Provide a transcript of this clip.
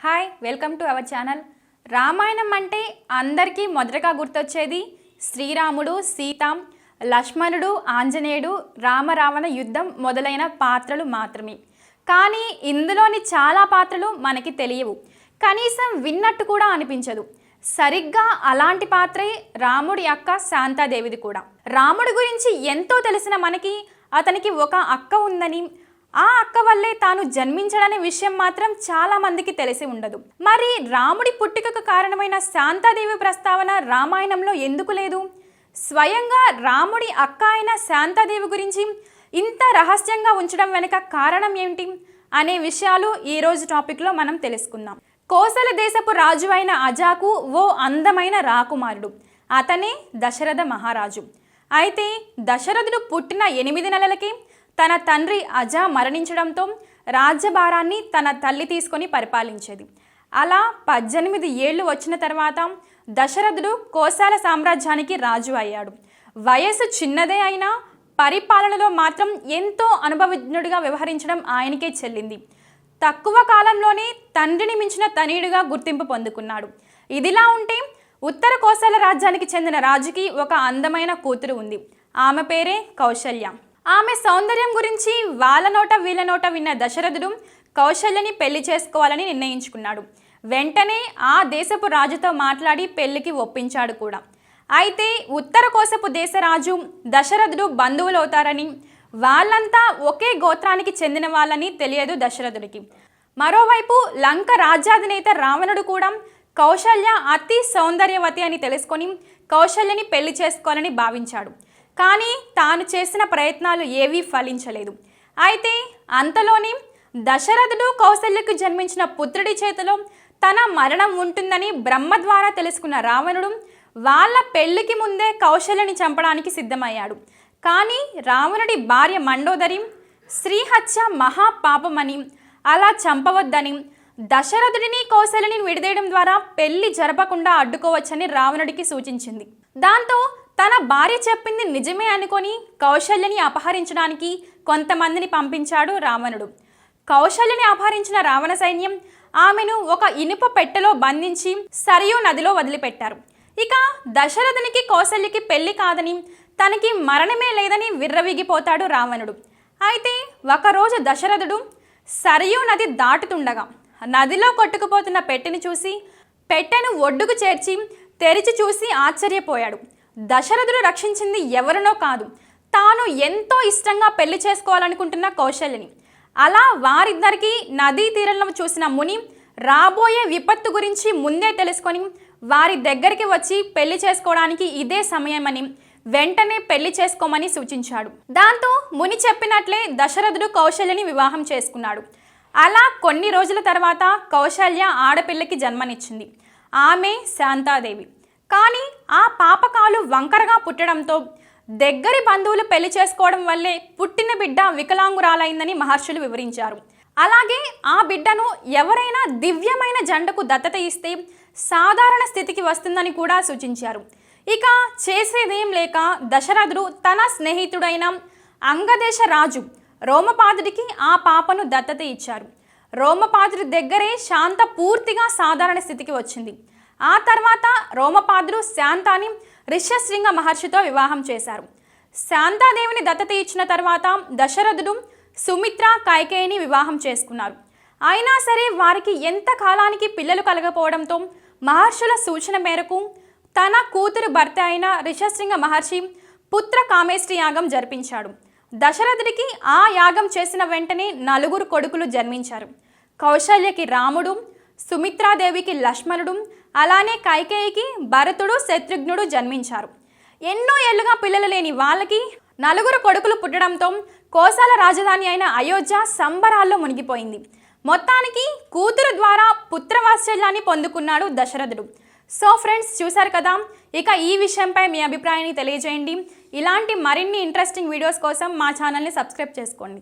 Hi welcome to our channel. Ramayanam అంటే అందరికీ మొదటగా గుర్తొచ్చేది శ్రీరాముడు, సీత, లక్ష్మణుడు, ఆంజనేయుడు, రామరావణ యుద్ధం మొదలైన పాత్రలు మాత్రమే. కానీ ఇందులోని చాలా పాత్రలు మనకి తెలియవు, కనీసం విన్నట్టు కూడా అనిపించదు. సరిగ్గా అలాంటి పాత్రే రాముడి అక్క శాంతాదేవిది కూడా. రాముడి గురించి ఎంతో తెలిసిన మనకి అతనికి ఒక అక్క ఉందని, ఆ అక్క వల్లే తాను జన్మించడనే విషయం మాత్రం చాలా మందికి తెలిసి ఉండదు. మరి రాముడి పుట్టుకకు కారణమైన శాంతాదేవి ప్రస్తావన రామాయణంలో ఎందుకు లేదు? స్వయంగా రాముడి అక్క అయిన శాంతాదేవి గురించి ఇంత రహస్యంగా ఉంచడం వెనుక కారణం ఏమిటి అనే విషయాలు ఈరోజు టాపిక్లో మనం తెలుసుకుందాం. కోసల దేశపు రాజు అయిన అజాకు ఓ అందమైన రాకుమారుడు. అతనే దశరథ మహారాజు. అయితే దశరథుడు పుట్టిన 8 నెలలకి తన తండ్రి అజా మరణించడంతో రాజ్యభారాన్ని తన తల్లి తీసుకొని పరిపాలించేది. అలా 18 ఏళ్ళు వచ్చిన తర్వాత దశరథుడు కోసల సామ్రాజ్యానికి రాజు అయ్యాడు. వయసు చిన్నదే అయినా పరిపాలనలో మాత్రం ఎంతో అనుభవజ్ఞుడిగా వ్యవహరించడం ఆయనకే చెల్లింది. తక్కువ కాలంలోనే తండ్రిని మించిన తనయుడిగా గుర్తింపు పొందుకున్నాడు. ఇదిలా ఉంటే ఉత్తర కోసల రాజ్యానికి చెందిన రాజుకి ఒక అందమైన కూతురు ఉంది. ఆమె పేరే కౌసల్య. ఆమె సౌందర్యం గురించి వాళ్ళ నోట వీళ్ళ నోట విన్న దశరథుడు కౌసల్యని పెళ్లి చేసుకోవాలని నిర్ణయించుకున్నాడు. వెంటనే ఆ దేశపు రాజుతో మాట్లాడి పెళ్లికి ఒప్పించాడు కూడా. అయితే ఉత్తర కోసపు దేశరాజు దశరథుడు బంధువులు అవుతారని, వాళ్ళంతా ఒకే గోత్రానికి చెందిన వాళ్ళని తెలియదు దశరథుడికి. మరోవైపు లంక రాజ్యాధినేత రావణుడు కూడా కౌసల్య అతి సౌందర్యవతి అని తెలుసుకొని కౌసల్యని పెళ్లి చేసుకోవాలని భావించాడు. కానీ తాను చేసిన ప్రయత్నాలు ఏవీ ఫలించలేదు. అయితే అంతలోని దశరథుడు కౌసల్యకు జన్మించిన పుత్రుడి చేతిలో తన మరణం ఉంటుందని బ్రహ్మ ద్వారా తెలుసుకున్న రావణుడు వాళ్ళ పెళ్లికి ముందే కౌసల్యని చంపడానికి సిద్ధమయ్యాడు. కానీ రావణుడి భార్య మండోదరి శ్రీహత్య మహాపాపమని, అలా చంపవద్దని, దశరథుడిని కౌసల్యని విడదీయడం ద్వారా పెళ్లి జరపకుండా అడ్డుకోవచ్చని రావణుడికి సూచించింది. దాంతో తన భార్య చెప్పింది నిజమే అనుకొని కౌసల్యని అపహరించడానికి కొంతమందిని పంపించాడు రావణుడు. కౌసల్యని అపహరించిన రావణ సైన్యం ఆమెను ఒక ఇనుప పెట్టెలో బంధించి సరియు నదిలో వదిలిపెట్టారు. ఇక దశరథునికి కౌసల్యకి పెళ్లి కాదని, తనకి మరణమే లేదని విర్రవీగిపోతాడు రావణుడు. అయితే ఒకరోజు దశరథుడు సరియు నది దాటుతుండగా నదిలో కొట్టుకుపోతున్న పెట్టెను చూసి పెట్టెను ఒడ్డుకు చేర్చి తెరిచి చూసి ఆశ్చర్యపోయాడు. దశరథుడు రక్షించింది ఎవరినో కాదు, తాను ఎంతో ఇష్టంగా పెళ్లి చేసుకోవాలనుకుంటున్న కౌసల్యని. అలా వారిద్దరికీ నదీ తీరంలో చూసిన ముని రాబోయే విపత్తు గురించి ముందే తెలుసుకొని వారి దగ్గరికి వచ్చి పెళ్లి చేసుకోవడానికి ఇదే సమయమని, వెంటనే పెళ్లి చేసుకోమని సూచించాడు. దాంతో ముని చెప్పినట్లే దశరథుడు కౌసల్యని వివాహం చేసుకున్నాడు. అలా కొన్ని రోజుల తర్వాత కౌసల్య ఆడపిల్లకి జన్మనిచ్చింది. ఆమె శాంతాదేవి. కానీ ఆ పాపకాలు వంకరగా పుట్టడంతో దగ్గరి బంధువులు పెళ్లి చేసుకోవడం వల్లే పుట్టిన బిడ్డ వికలాంగురాలైందని మహర్షులు వివరించారు. అలాగే ఆ బిడ్డను ఎవరైనా దివ్యమైన జంటకు దత్తత ఇస్తే సాధారణ స్థితికి వస్తుందని కూడా సూచించారు. ఇక చేసేదేం లేక దశరథుడు తన స్నేహితుడైన అంగదేశ రాజు రోమపాదుడికి ఆ పాపను దత్తత ఇచ్చారు. రోమపాదుడి దగ్గరే శాంత పూర్తిగా సాధారణ స్థితికి వచ్చింది. ఆ తర్వాత రోమపాదుడు శాంతాని ఋష్యశృంగ మహర్షితో వివాహం చేశారు. శాంతాదేవిని దత్తత ఇచ్చిన తర్వాత దశరథుడు సుమిత్ర, కైకేయిని వివాహం చేసుకున్నారు. అయినా సరే వారికి ఎంత కాలానికి పిల్లలు కలగపోవడంతో మహర్షుల సూచన మేరకు తన కూతురు భర్త అయిన ఋష్యశృంగ మహర్షి పుత్ర కామేష్టి యాగం జరిపించాడు. దశరథుడికి ఆ యాగం చేసిన వెంటనే 4 కొడుకులు జన్మించారు. కౌసల్యకి రాముడు, సుమిత్రాదేవికి లక్ష్మణుడు, అలానే కైకేయికి భరతుడు, శత్రుఘ్నుడు జన్మించారు. ఎన్నో ఏళ్లుగా పిల్లలు లేని వాళ్ళకి 4 కొడుకులు పుట్టడంతో కోసల రాజధాని అయిన అయోధ్య సంబరాల్లో మునిగిపోయింది. మొత్తానికి కూతురు ద్వారా పుత్రవాత్సల్యాన్ని పొందుకున్నాడు దశరథుడు. సో ఫ్రెండ్స్, చూసారు కదా. ఇక ఈ విషయంపై మీ అభిప్రాయాన్ని తెలియజేయండి. ఇలాంటి మరిన్ని ఇంట్రెస్టింగ్ వీడియోస్ కోసం మా ఛానల్ని సబ్స్క్రైబ్ చేసుకోండి.